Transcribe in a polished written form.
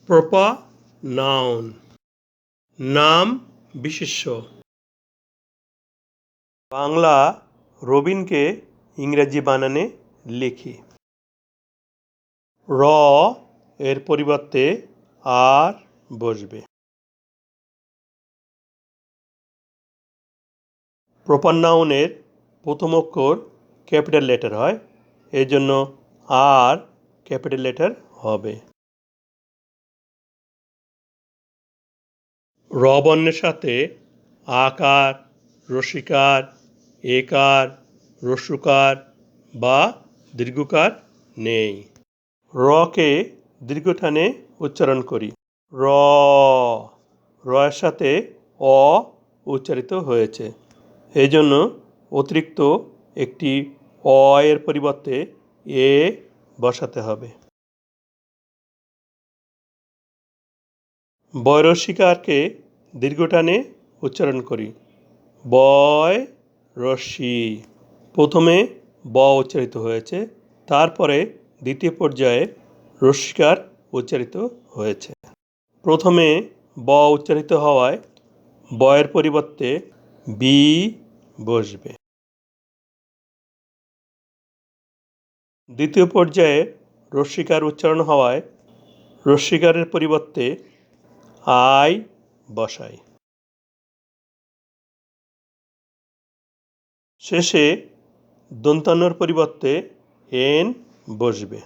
Proper noun নাম বিশেষ্য। বাংলা রবিনকে ইংরেজি বানানে লিখি। র এর পরিবর্তে আর বসবে। প্রপার নাউনের প্রথম অক্ষর ক্যাপিটাল লেটার হয়, এই জন্য আর ক্যাপিটাল লেটার হবে। র বর্ণের সাথে আকার, রসিকার, একার, রস্যকার বা দীর্ঘকার নেই। রকে দীর্ঘটানে উচ্চারণ করি। র এর সাথে অ উচ্চারিত হয়েছে, এই জন্য অতিরিক্ত একটি অ এর পরিবর্তে এ বসাতে হবে। বয়রস্বীকারকে দীর্ঘটানে উচ্চারণ করি। বয় রস্যি। প্রথমে ব উচ্চারিত হয়েছে, তারপরে দ্বিতীয় পর্যায়ে রস্যিকার উচ্চারিত হয়েছে। প্রথমে ব উচ্চারিত হওয়ায় বয়ের পরিবর্তে বি বসবে। দ্বিতীয় পর্যায়ে রস্যিকার উচ্চারণ হওয়ায় রস্যিকারের পরিবর্তে আই বসাই। শেষে দন্তান্নর পরিবর্তে এন বসবে।